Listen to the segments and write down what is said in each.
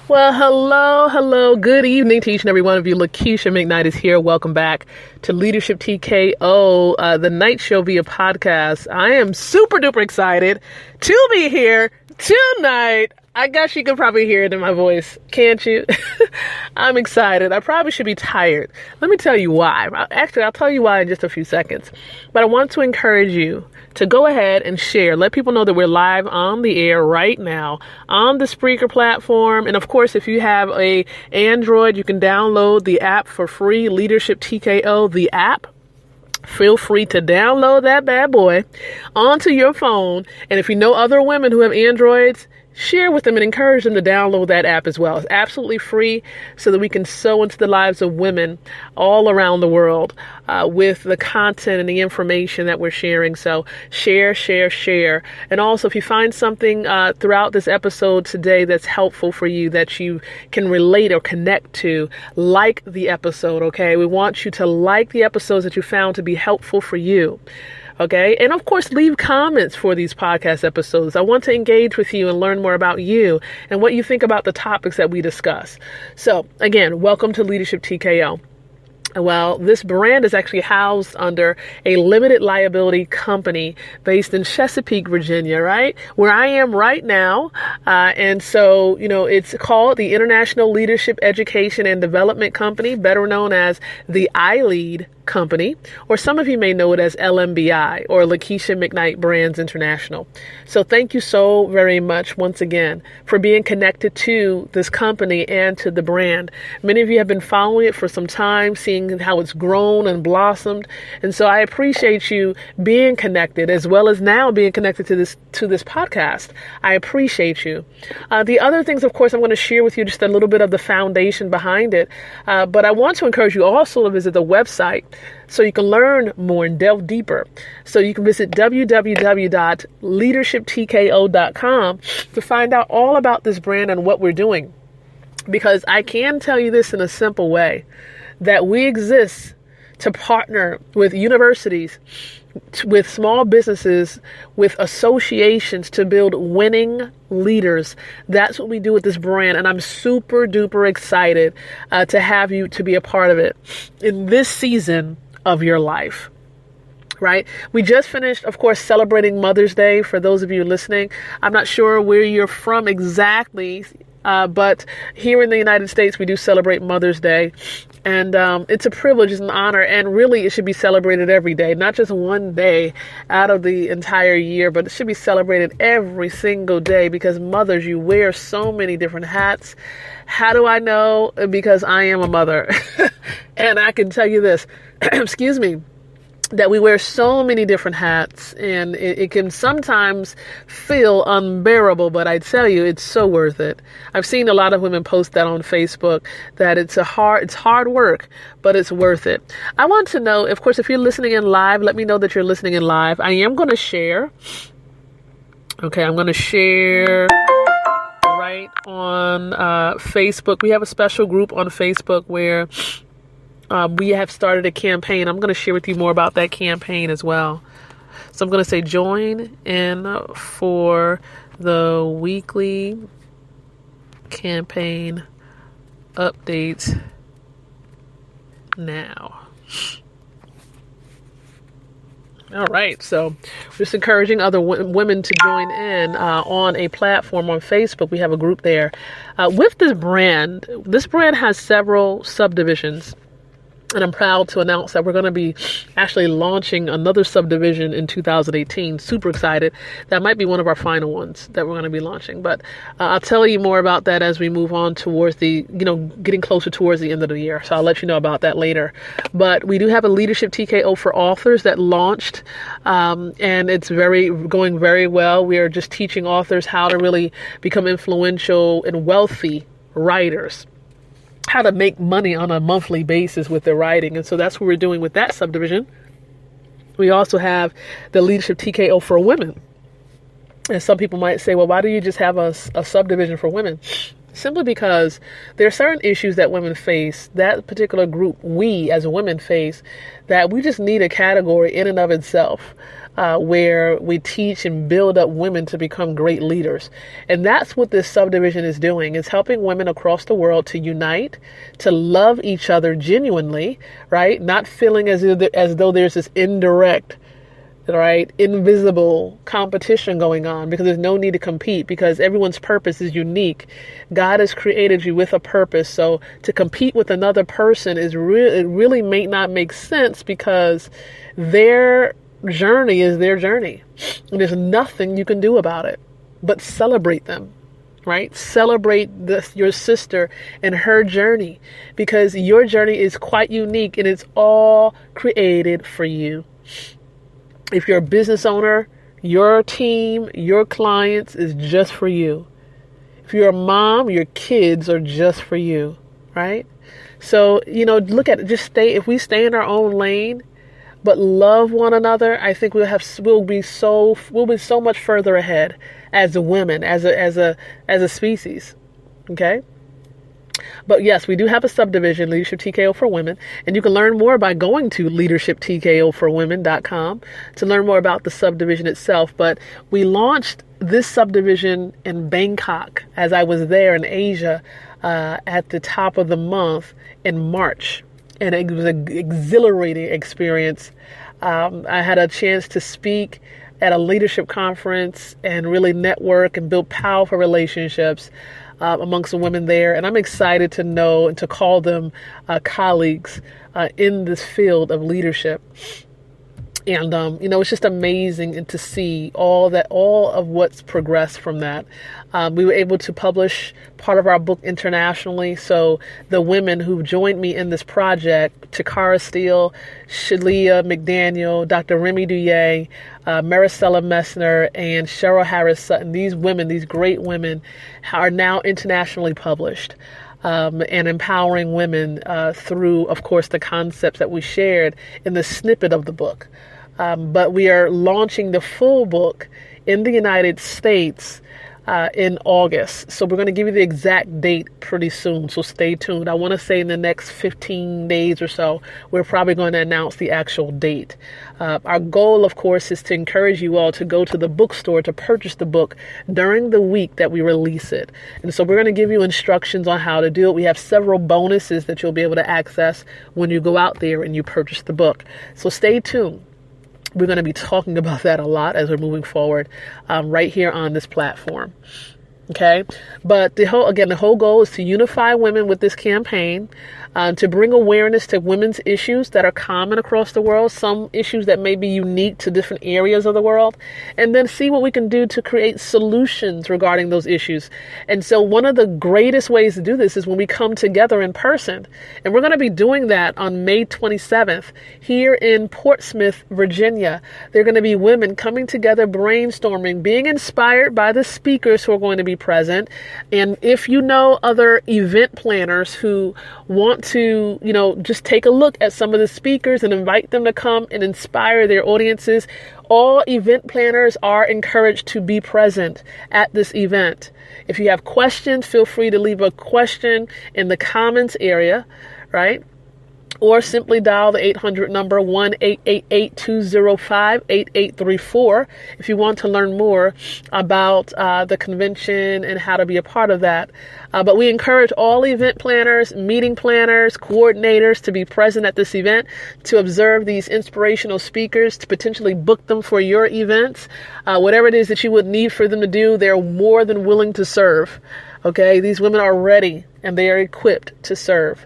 Well, hello. Good evening to each and every one of you. Lakeisha McKnight is here. Welcome back to Leadership TKO, the night show via podcast. I am super duper excited to be here tonight. I guess you can probably hear it in my voice, can't you? I'm excited. I probably should be tired. Let me tell you why. Actually, I'll tell you why in just a few seconds. But I want to encourage you to go ahead and share. Let people know that we're live on the air right now on the Spreaker platform. And of course, if you have a Android, you can download the app for free, Leadership TKO, the app. Feel free to download that bad boy onto your phone. And if you know other women who have Androids, share with them and encourage them to download that app as well. It's absolutely free so that we can sow into the lives of women all around the world with the content and the information that we're sharing. So share. And also, if you find something throughout this episode today that's helpful for you, that you can relate or connect to, like the episode, okay? We want you to like the episodes that you found to be helpful for you. Okay. And of course, leave comments for these podcast episodes. I want to engage with you and learn more about you and what you think about the topics that we discuss. So again, welcome to Leadership TKO. Well, this brand is actually housed under a limited liability company based in Chesapeake, Virginia, right? Where I am right now. And so, it's called the International Leadership Education and Development Company, better known as the iLead Company, or some of you may know it as LMBI or Lakeisha McKnight Brands International. So thank you so very much once again for being connected to this company and to the brand. Many of you have been following it for some time, seeing how it's grown and blossomed. And so I appreciate you being connected, as well as now being connected to this podcast. I appreciate you. The other things, of course, I'm going to share with you just a little bit of the foundation behind it. But I want to encourage you also to visit the website so you can learn more and delve deeper. So you can visit www.leadershiptko.com to find out all about this brand and what we're doing. Because I can tell you this in a simple way, that we exist to partner with universities, with small businesses, with associations to build winning leaders. That's what we do with this brand. And I'm super duper excited to have you to be a part of it in this season of your life. Right? We just finished, of course, celebrating Mother's Day. For those of you listening, I'm not sure where you're from exactly, but here in the United States, we do celebrate Mother's Day. And it's a privilege, it's an honor, and really it should be celebrated every day, not just one day out of the entire year, but it should be celebrated every single day, because mothers, you wear so many different hats. How do I know? Because I am a mother. And I can tell you this, excuse me, that we wear so many different hats, and it can sometimes feel unbearable, but I tell you, it's so worth it. I've seen a lot of women post that on Facebook, that it's hard work, but it's worth it. I want to know, of course, if you're listening in live, let me know that you're listening in live. I am going to share. Okay, I'm going to share right on Facebook. We have a special group on Facebook where we have started a campaign. I'm going to share with you more about that campaign as well. So I'm going to say join in for the weekly campaign updates now. All right. So just encouraging other women to join in on a platform on Facebook. We have a group there. With this brand has several subdivisions. And I'm proud to announce that we're going to be actually launching another subdivision in 2018. Super excited. That might be one of our final ones that we're going to be launching. But I'll tell you more about that as we move on towards getting closer towards the end of the year. So I'll let you know about that later. But we do have a Leadership TKO for authors that launched, and it's going very well. We are just teaching authors how to really become influential and wealthy writers, how to make money on a monthly basis with their writing. And so that's what we're doing with that subdivision. We also have the Leadership TKO for women. And some people might say, well, why do you just have a subdivision for women? Simply because there are certain issues that women face, that particular group, we as women face, that we just need a category in and of itself where we teach and build up women to become great leaders. And that's what this subdivision is doing. It's helping women across the world to unite, to love each other genuinely, right? Not feeling as though there's this indirect, right, invisible competition going on, because there's no need to compete, because everyone's purpose is unique. God has created you with a purpose. So to compete with another person it really may not make sense, because their journey is their journey. And there's nothing you can do about it but celebrate them, right? Celebrate your sister and her journey, because your journey is quite unique and it's all created for you. If you're a business owner, your team, your clients is just for you. If you're a mom, your kids are just for you, right? So, look at it. If we stay in our own lane, but love one another, I think we'll be so much further ahead as women, as a species. Okay? But yes, we do have a subdivision, Leadership TKO for Women, and you can learn more by going to leadershiptkoforwomen.com to learn more about the subdivision itself. But we launched this subdivision in Bangkok as I was there in Asia at the top of the month in March. And it was an exhilarating experience. I had a chance to speak at a leadership conference and really network and build powerful relationships amongst the women there. And I'm excited to know and to call them colleagues in this field of leadership. And, it's just amazing to see all of what's progressed from that. We were able to publish part of our book internationally. So the women who joined me in this project, Takara Steele, Shalia McDaniel, Dr. Remy Douye, Maricela Messner, and Cheryl Harris Sutton, these great women are now internationally published. And empowering women through, of course, the concepts that we shared in the snippet of the book. But we are launching the full book in the United States in August. So we're going to give you the exact date pretty soon. So stay tuned. I want to say in the next 15 days or so, we're probably going to announce the actual date. Our goal, of course, is to encourage you all to go to the bookstore to purchase the book during the week that we release it. And so we're going to give you instructions on how to do it. We have several bonuses that you'll be able to access when you go out there and you purchase the book. So stay tuned. We're going to be talking about that a lot as we're moving forward right here on this platform. Okay. But the whole goal is to unify women with this campaign, to bring awareness to women's issues that are common across the world, some issues that may be unique to different areas of the world, and then see what we can do to create solutions regarding those issues. And so one of the greatest ways to do this is when we come together in person. And we're going to be doing that on May 27th here in Portsmouth, Virginia. There are going to be women coming together, brainstorming, being inspired by the speakers who are going to be present. And if you know other event planners who want to, just take a look at some of the speakers and invite them to come and inspire their audiences, all event planners are encouraged to be present at this event. If you have questions, feel free to leave a question in the comments area, right? Or simply dial the 800 number 1-888-205-8834 if you want to learn more about the convention and how to be a part of that. But we encourage all event planners, meeting planners, coordinators to be present at this event, to observe these inspirational speakers, to potentially book them for your events. Whatever it is that you would need for them to do, they're more than willing to serve. Okay, these women are ready and they are equipped to serve.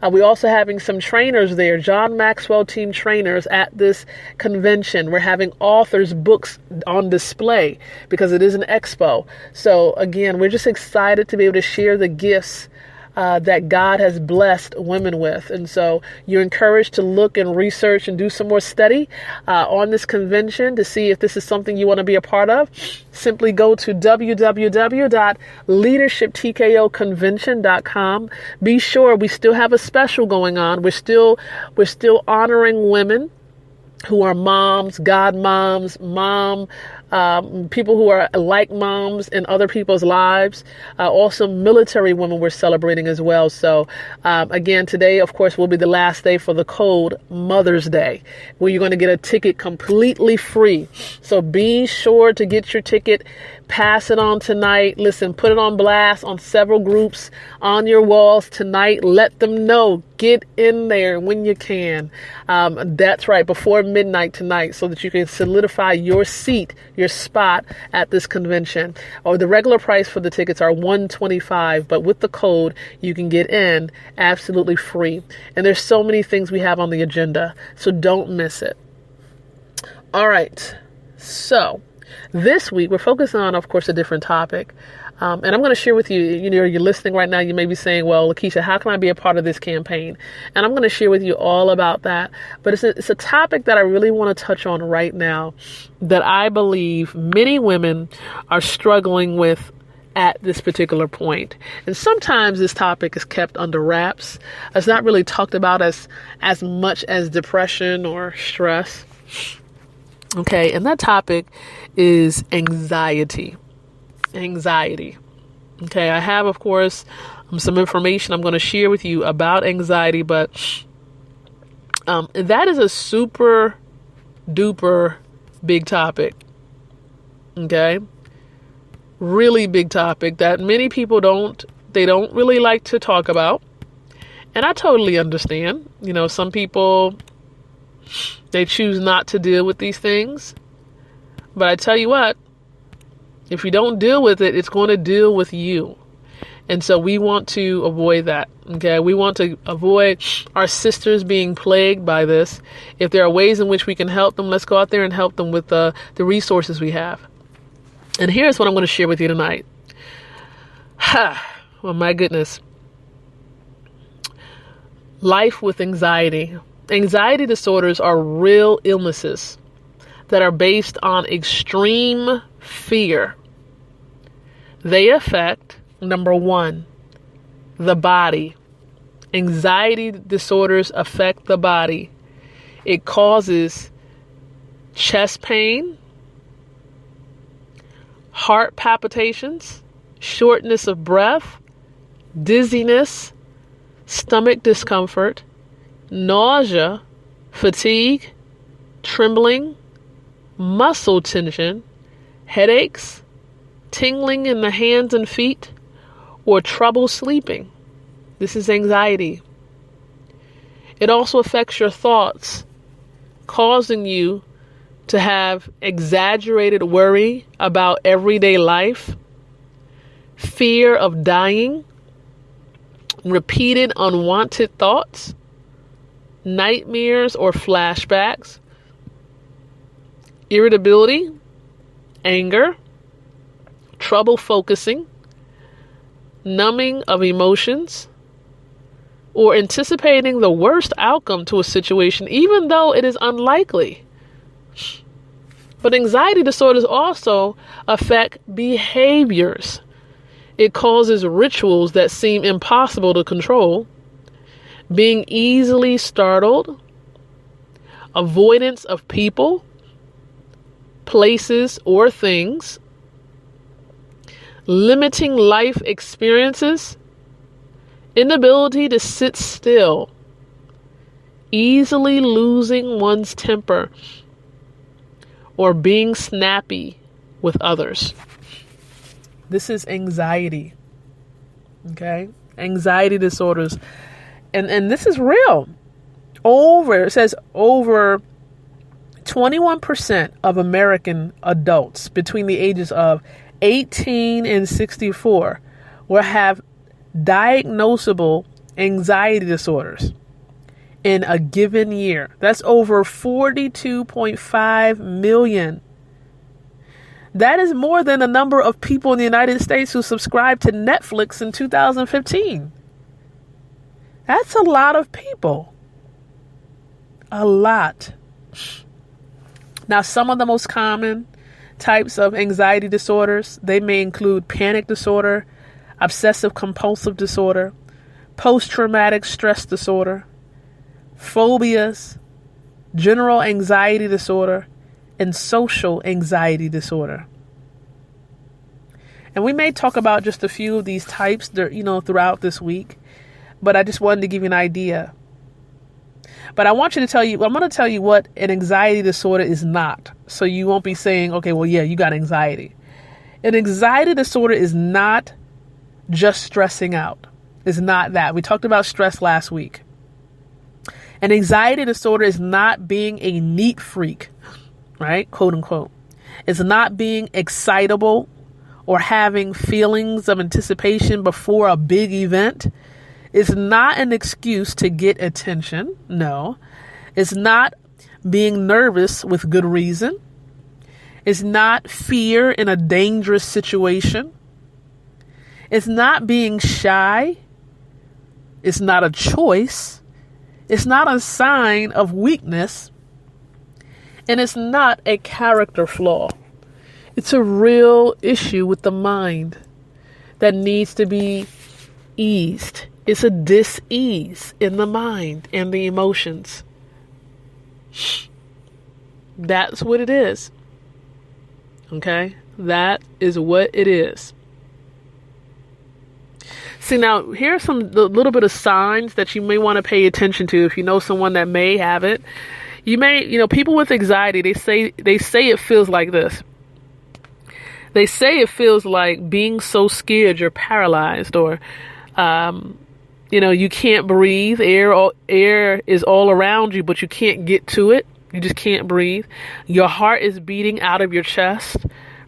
We're also having some trainers there, John Maxwell team trainers at this convention. We're having authors' books on display because it is an expo. So again, we're just excited to be able to share the gifts that God has blessed women with. And so you're encouraged to look and research and do some more study on this convention to see if this is something you want to be a part of. Simply go to www.leadershiptkoconvention.com. Be sure we still have a special going on. We're still honoring women who are moms, godmoms, people who are like moms in other people's lives. Also military women we're celebrating as well. So again, today, of course, will be the last day for the code Mother's Day, where you're going to get a ticket completely free. So be sure to get your ticket, pass it on tonight. Listen, put it on blast on several groups on your walls tonight. Let them know. Get in there when you can. That's right, before midnight tonight, so that you can solidify your seat, your spot at this convention. Or the regular price for the tickets are $125, but with the code, you can get in absolutely free. And there's so many things we have on the agenda, so don't miss it. All right, so this week we're focusing on, of course, a different topic. And I'm going to share with you, you're listening right now, you may be saying, well, Lakeisha, how can I be a part of this campaign? And I'm going to share with you all about that. But it's a topic that I really want to touch on right now that I believe many women are struggling with at this particular point. And sometimes this topic is kept under wraps. It's not really talked about as much as depression or stress. Okay, and that topic is anxiety. Anxiety. Okay, I have, of course, some information I'm going to share with you about anxiety, but that is a super duper big topic. Okay, really big topic that many people don't really like to talk about, and I totally understand. Some people, they choose not to deal with these things, but I tell you what, if you don't deal with it, it's going to deal with you. And so we want to avoid that. Okay. We want to avoid our sisters being plagued by this. If there are ways in which we can help them, let's go out there and help them with the resources we have. And here's what I'm going to share with you tonight. Oh my goodness. Life with anxiety. Anxiety disorders are real illnesses that are based on extreme fear. They affect, number one, the body. Anxiety disorders affect the body. It causes chest pain, heart palpitations, shortness of breath, dizziness, stomach discomfort, nausea, fatigue, trembling, muscle tension, headaches, tingling in the hands and feet, or trouble sleeping. This is anxiety. It also affects your thoughts, causing you to have exaggerated worry about everyday life, fear of dying, repeated unwanted thoughts, nightmares or flashbacks, irritability, anger, trouble focusing, numbing of emotions, or anticipating the worst outcome to a situation, even though it is unlikely. But anxiety disorders also affect behaviors. It causes rituals that seem impossible to control, being easily startled, avoidance of people, places, or things, limiting life experiences, inability to sit still, easily losing one's temper, or being snappy with others. This is anxiety. Okay? Anxiety disorders. And this is real. It says over 21% of American adults between the ages of 18 and 64 will have diagnosable anxiety disorders in a given year. That's over 42.5 million. That is more than the number of people in the United States who subscribed to Netflix in 2015. That's a lot of people. A lot. Now, some of the most common types of anxiety disorders, they may include panic disorder, obsessive compulsive disorder, post-traumatic stress disorder, phobias, general anxiety disorder, and social anxiety disorder. And we may talk about just a few of these types, throughout this week, but I just wanted to give you an idea. But I'm going to tell you what an anxiety disorder is not. So you won't be saying, okay, well, yeah, you got anxiety. An anxiety disorder is not just stressing out. It's not that. We talked about stress last week. An anxiety disorder is not being a neat freak, right? Quote unquote. It's not being excitable or having feelings of anticipation before a big event. It's not an excuse to get attention. No. It's not being nervous with good reason. It's not fear in a dangerous situation. It's not being shy. It's not a choice. It's not a sign of weakness. And it's not a character flaw. It's a real issue with the mind that needs to be eased. It's a dis-ease in the mind and the emotions. That's what it is. Okay? That is what it is. See, now, here are a little bit of signs that you may want to pay attention to if you know someone that may have it. People with anxiety, they say it feels like this. They say it feels like being so scared you're paralyzed, or you can't breathe. Air is all around you, but you can't get to it. You just can't breathe. Your heart is beating out of your chest,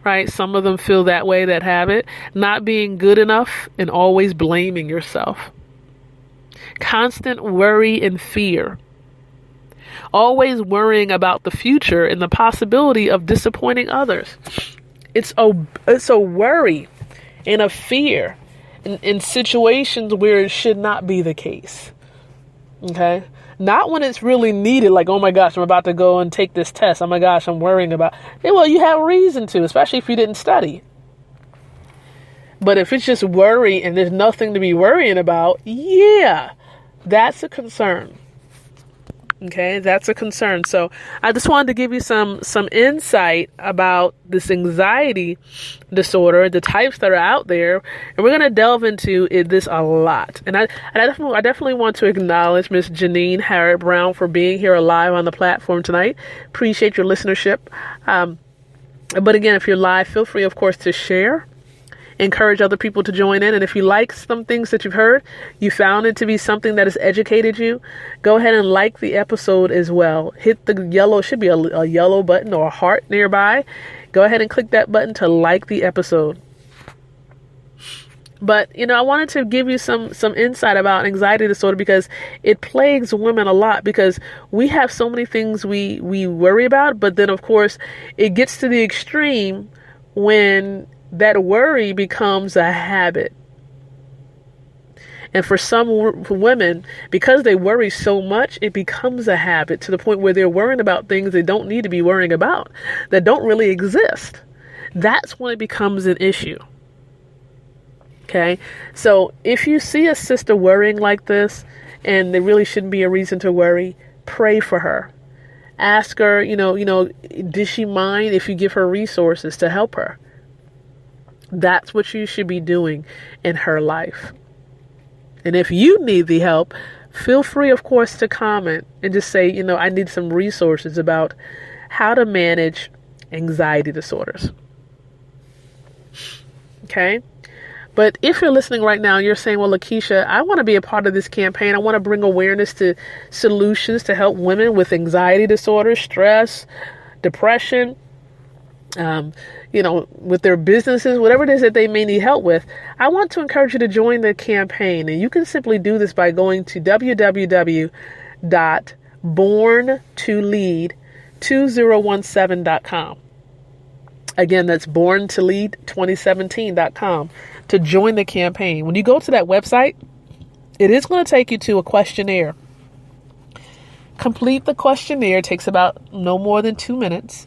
right? Some of them feel that way, that have it. Not being good enough and always blaming yourself. Constant worry and fear. Always worrying about the future and the possibility of disappointing others. It's a worry and a fear in situations where it should not be the case. Okay? Not when it's really needed, like, oh my gosh, I'm about to go and take this test. Oh my gosh, I'm worrying about it. Well, you have reason to, especially if you didn't study. But if it's just worry and there's nothing to be worrying about, yeah, that's a concern. Okay, that's a concern. So I just wanted to give you some insight about this anxiety disorder, the types that are out there, and we're going to delve into this a lot. And I definitely want to acknowledge Miss Janine Harrod Brown for being here live on the platform tonight. Appreciate your listenership. But again, if you're live, feel free, of course, to share. Encourage other people to join in. And if you like some things that you've heard, you found it to be something that has educated you, go ahead and like the episode as well. Hit the yellow, should be a yellow button or a heart nearby. Go ahead and click that button to like the episode. But, I wanted to give you some insight about anxiety disorder because it plagues women a lot, because we have so many things we worry about. But then, of course, it gets to the extreme when that worry becomes a habit. And for some women, because they worry so much, it becomes a habit to the point where they're worrying about things they don't need to be worrying about, that don't really exist. That's when it becomes an issue. Okay? So if you see a sister worrying like this, and there really shouldn't be a reason to worry, pray for her. Ask her, does she mind if you give her resources to help her? That's what you should be doing in her life. And if you need the help, feel free, of course, to comment and just say, I need some resources about how to manage anxiety disorders. Okay? But if you're listening right now, you're saying, well, Lakeisha, I want to be a part of this campaign. I want to bring awareness to solutions to help women with anxiety disorders, stress, depression, with their businesses, whatever it is that they may need help with. I want to encourage you to join the campaign. And you can simply do this by going to www.borntolead2017.com. Again, that's borntolead2017.com to join the campaign. When you go to that website, it is going to take you to a questionnaire. Complete the questionnaire. It takes about no more than 2 minutes.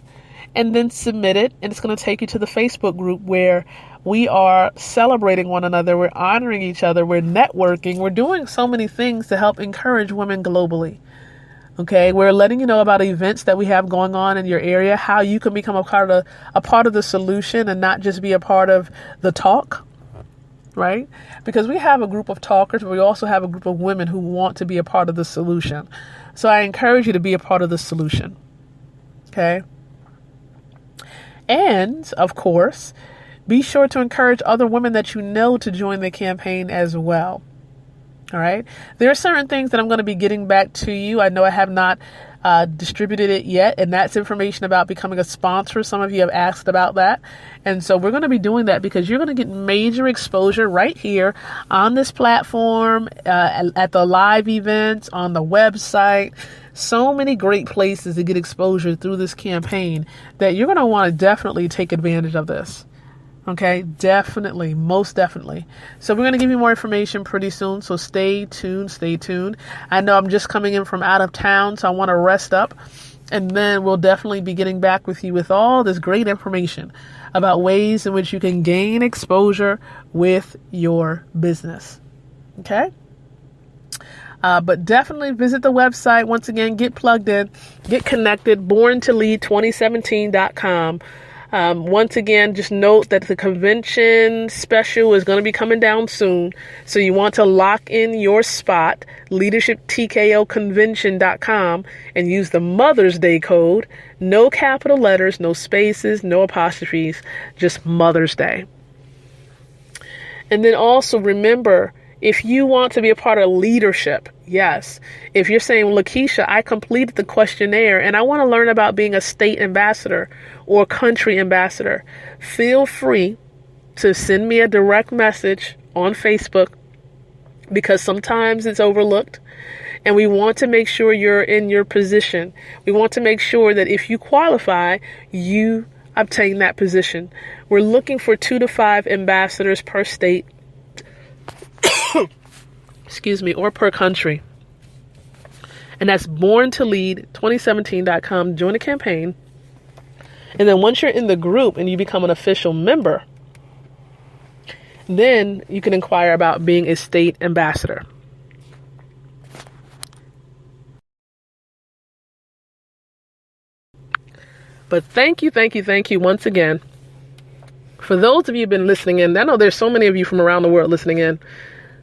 And then submit it, and it's going to take you to the Facebook group where we are celebrating one another, we're honoring each other, we're networking, we're doing so many things to help encourage women globally. Okay, we're letting you know about events that we have going on in your area, how you can become a part of the solution and not just be a part of the talk, right? Because we have a group of talkers, but we also have a group of women who want to be a part of the solution. So I encourage you to be a part of the solution. Okay? And, of course, be sure to encourage other women that you know to join the campaign as well. All right. There are certain things that I'm going to be getting back to you. I know I have not distributed it yet, and that's information about becoming a sponsor. Some of you have asked about that. And so we're going to be doing that because you're going to get major exposure right here on this platform, at the live events, on the website. So many great places to get exposure through this campaign that you're going to want to definitely take advantage of this. Okay, definitely, most definitely. So we're going to give you more information pretty soon. So stay tuned. I know I'm just coming in from out of town, so I want to rest up. And then we'll definitely be getting back with you with all this great information about ways in which you can gain exposure with your business. Okay? But definitely visit the website. Once again, get plugged in, get connected, borntolead2017.com. Once again, just note that the convention special is going to be coming down soon. So you want to lock in your spot, leadershiptkoconvention.com, and use the Mother's Day code. No capital letters, no spaces, no apostrophes, just Mother's Day. And then also remember, if you want to be a part of leadership, yes. If you're saying, Lakeisha, I completed the questionnaire and I want to learn about being a state ambassador or country ambassador, feel free to send me a direct message on Facebook because sometimes it's overlooked. And we want to make sure you're in your position. We want to make sure that if you qualify, you obtain that position. We're looking for 2 to 5 ambassadors per state. Excuse me, or per country. And that's borntolead2017.com. Join the campaign. And then once you're in the group and you become an official member, then you can inquire about being a state ambassador. But thank you once again. For those of you who've been listening in, I know there's so many of you from around the world listening in.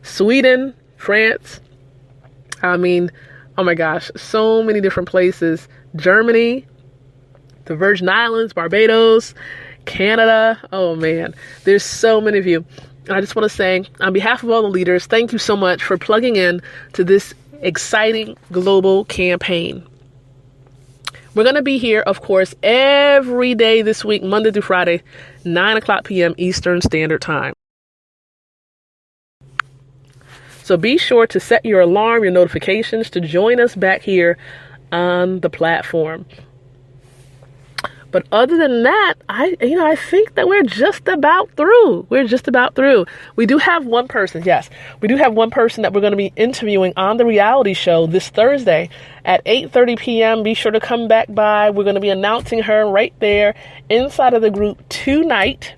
Sweden, France, oh my gosh, so many different places. Germany, the Virgin Islands, Barbados, Canada. Oh man, there's so many of you. And I just want to say, on behalf of all the leaders, thank you so much for plugging in to this exciting global campaign. We're going to be here, of course, every day this week, Monday through Friday, 9:00 p.m. Eastern Standard Time. So be sure to set your alarm, your notifications to join us back here on the platform. But other than that, I think that we're just about through. We do have one person. Yes, we do have one person that we're going to be interviewing on the reality show this Thursday at 8:30 p.m. Be sure to come back by. We're going to be announcing her right there inside of the group tonight.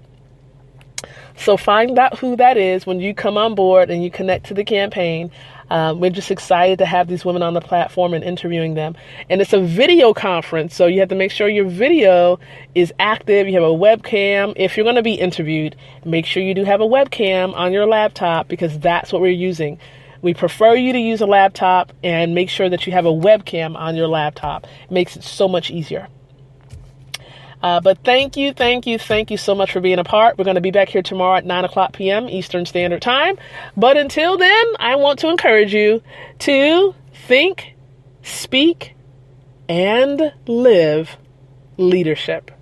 So find out who that is when you come on board and you connect to the campaign. We're just excited to have these women on the platform and interviewing them. And it's a video conference, so you have to make sure your video is active. You have a webcam. If you're going to be interviewed, make sure you do have a webcam on your laptop because that's what we're using. We prefer you to use a laptop and make sure that you have a webcam on your laptop. It makes it so much easier. But thank you so much for being a part. We're going to be back here tomorrow at 9:00 p.m. Eastern Standard Time. But until then, I want to encourage you to think, speak, and live leadership.